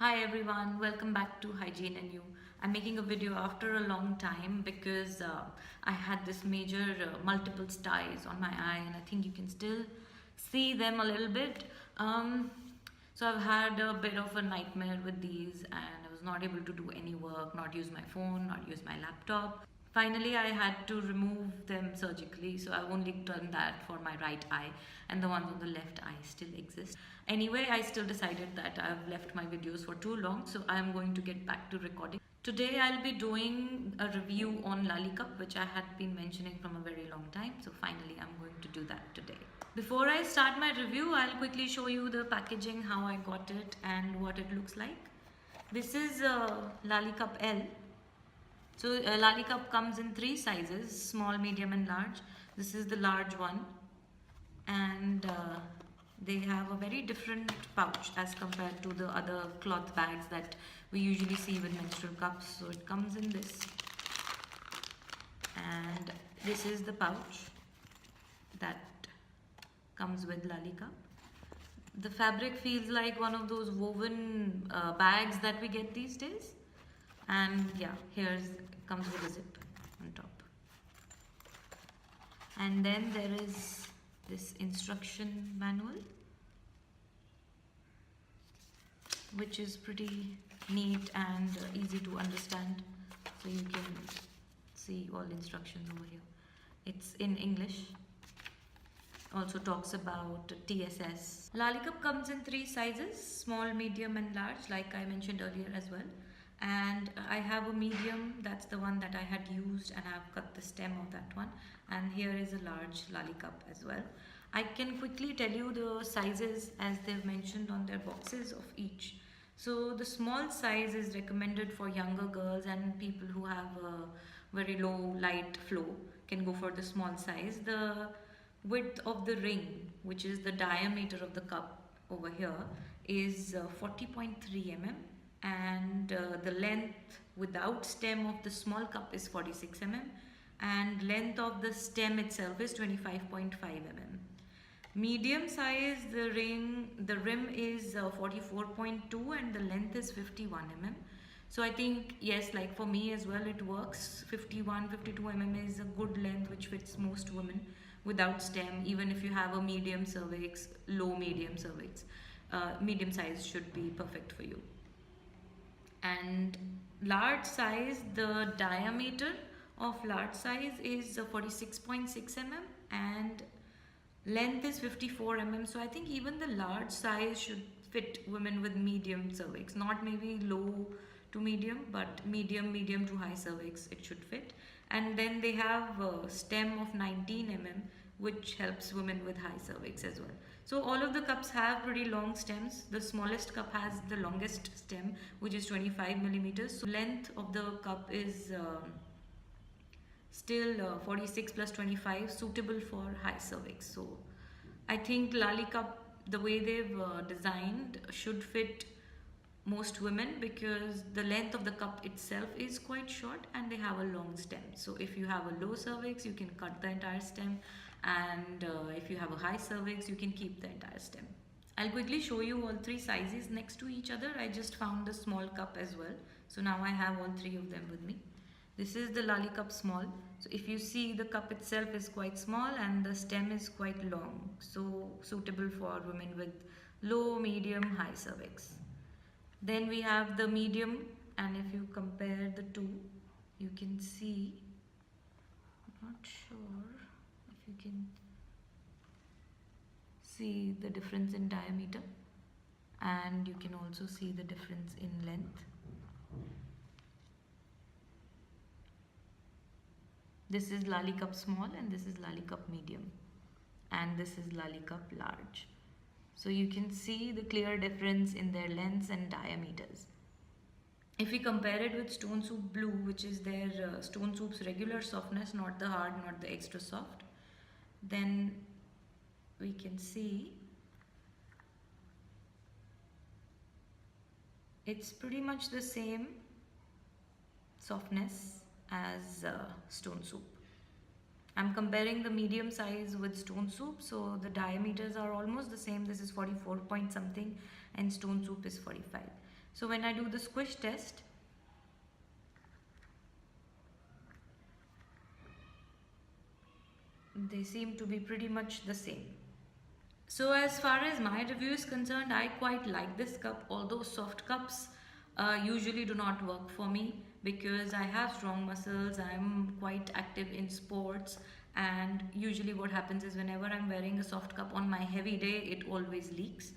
Hi everyone, welcome back to Hygiene and You. I'm making a video after a long time because I had this major multiple styes on my eye and I think you can still see them a little bit. So I've had a bit of a nightmare with these and I was not able to do any work, not use my phone, not use my laptop. Finally, I had to remove them surgically, so I've only done that for my right eye, and the ones on the left eye still exist. Anyway, I still decided that I've left my videos for too long, so I'm going to get back to recording. Today, I'll be doing a review on LaliCup, which I had been mentioning from a very long time, so finally, I'm going to do that today. Before I start my review, I'll quickly show you the packaging, how I got it, and what it looks like. This is LaliCup L. So LaliCup comes in three sizes, small, medium and large. This is the large one and they have a very different pouch as compared to the other cloth bags that we usually see with menstrual cups. So it comes in this and this is the pouch that comes with LaliCup. The fabric feels like one of those woven bags that we get these days. And yeah, here's comes with a zip on top. And then there is this instruction manual, which is pretty neat and easy to understand. So you can see all instructions over here. It's in English. Also talks about TSS. LaliCup comes in three sizes, small, medium and large, like I mentioned earlier as well. And I have a medium, that's the one that I had used and I've cut the stem of that one, and here is a large LaliCup as well. I can quickly tell you the sizes as they've mentioned on their boxes of each. So the small size is recommended for younger girls and people who have a very low light flow can go for the small size. The width of the ring, which is the diameter of the cup over here, is 40.3 mm, and the length without stem of the small cup is 46 mm, and length of the stem itself is 25.5 mm. Medium size, the rim is 44.2 and the length is 51 mm. So I think yes, like for me as well, it works. 52 mm is a good length which fits most women without stem, even if you have a medium cervix, low medium cervix. Medium size should be perfect for you. And large size, the diameter of large size is 46.6 mm and length is 54 mm. So I think even the large size should fit women with medium cervix, not maybe low to medium, but medium to high cervix it should fit. And then they have a stem of 19 mm, which helps women with high cervix as well. So all of the cups have pretty long stems. The smallest cup has the longest stem, which is 25 millimeters. So length of the cup is still 46 plus 25, suitable for high cervix. So I think LaliCup, the way they've designed, should fit most women because the length of the cup itself is quite short and they have a long stem. So if you have a low cervix, you can cut the entire stem, and if you have a high cervix, you can keep the entire stem. I'll quickly show you all three sizes next to each other. I just found the small cup as well, so now I have all three of them with me. This is the LaliCup small. So if you see, the cup itself is quite small and the stem is quite long, so suitable for women with low, medium, high cervix. Then we have the medium, and if you compare the two, you can see, I'm not sure if you can see the difference in diameter, and you can also see the difference in length. This is LaliCup small and this is LaliCup medium, and this is LaliCup large. So you can see the clear difference in their lengths and diameters. If we compare it with Stone Soup Blue, which is their Stone Soup's regular softness, not the hard, not the extra soft, then we can see it's pretty much the same softness as Stone Soup. I'm comparing the medium size with Stone Soup, so the diameters are almost the same. This is 44 point something and Stone Soup is 45. So when I do the squish test, they seem to be pretty much the same. So as far as my review is concerned, I quite like this cup, although soft cups usually do not work for me because I have strong muscles, I'm quite active in sports, and usually what happens is whenever I'm wearing a soft cup on my heavy day, it always leaks.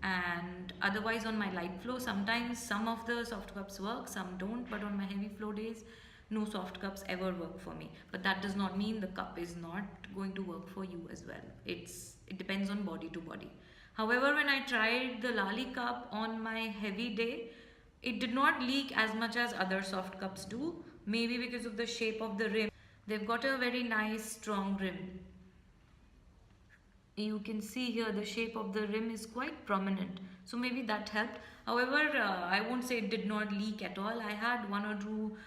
And otherwise on my light flow, sometimes some of the soft cups work, some don't, but on my heavy flow days, no soft cups ever work for me. But that does not mean the cup is not going to work for you as well. It depends on body to body. However, when I tried the LaliCup on my heavy day, it did not leak as much as other soft cups do, maybe because of the shape of the rim. They've got a very nice strong rim. You can see here the shape of the rim is quite prominent, so maybe that helped. However, I won't say it did not leak at all. I had one or two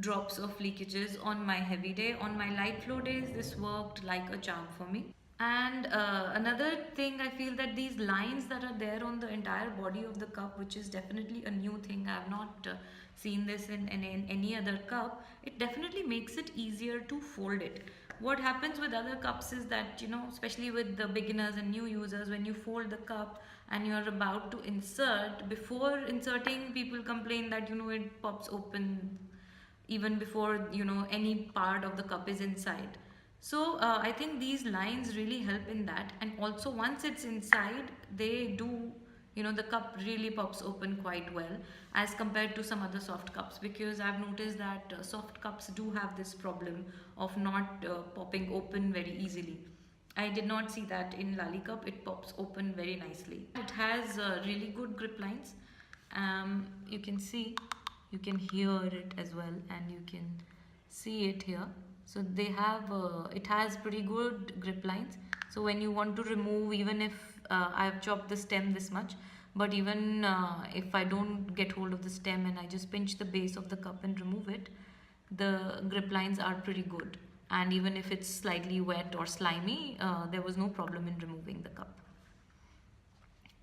drops of leakages on my heavy day. On my light flow days, this worked like a charm for me. And another thing, I feel that these lines that are there on the entire body of the cup, which is definitely a new thing, I have not seen this in any other cup, it definitely makes it easier to fold it. What happens with other cups is that, you know, especially with the beginners and new users, when you fold the cup and you're about to insert, before inserting, people complain that, you know, it pops open even before, you know, any part of the cup is inside. So I think these lines really help in that, and also once it's inside, they do, you know, the cup really pops open quite well as compared to some other soft cups, because I've noticed that soft cups do have this problem of not popping open very easily. I did not see that in LaliCup. It pops open very nicely. It has really good grip lines. You can see, you can hear it as well, and you can see it here. So they have, it has pretty good grip lines. So when you want to remove, even if I have chopped the stem this much, but even if I don't get hold of the stem and I just pinch the base of the cup and remove it, the grip lines are pretty good. And even if it's slightly wet or slimy, there was no problem in removing the cup.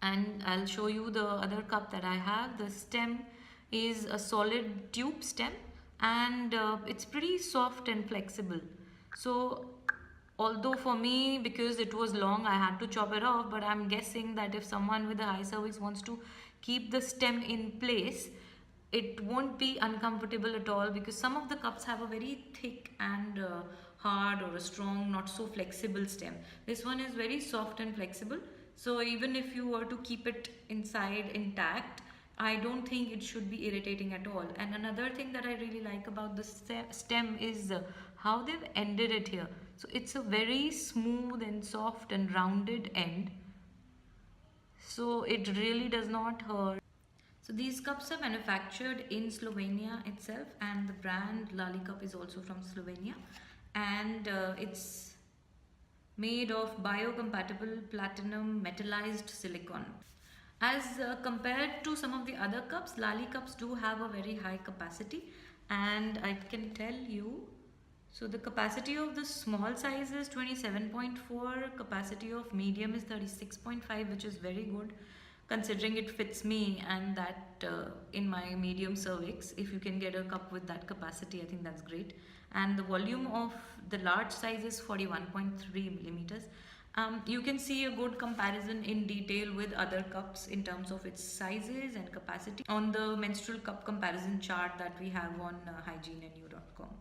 And I'll show you the other cup that I have. The stem is a solid tube stem, and it's pretty soft and flexible. So although for me, because it was long, I had to chop it off, but I'm guessing that if someone with a high cervix wants to keep the stem in place, it won't be uncomfortable at all, because some of the cups have a very thick and hard or a strong, not so flexible stem. This one is very soft and flexible, so even if you were to keep it inside intact, I don't think it should be irritating at all. And another thing that I really like about the stem is how they've ended it here. So it's a very smooth and soft and rounded end, so it really does not hurt. So these cups are manufactured in Slovenia itself, and the brand LaliCup is also from Slovenia, and it's made of biocompatible platinum metallized silicon. As compared to some of the other cups, LaliCups do have a very high capacity, and I can tell you, so the capacity of the small size is 27.4, capacity of medium is 36.5, which is very good considering it fits me, and that in my medium cervix, if you can get a cup with that capacity, I think that's great. And the volume of the large size is 41.3 millimeters. You can see a good comparison in detail with other cups in terms of its sizes and capacity on the menstrual cup comparison chart that we have on hygieneandnew.com.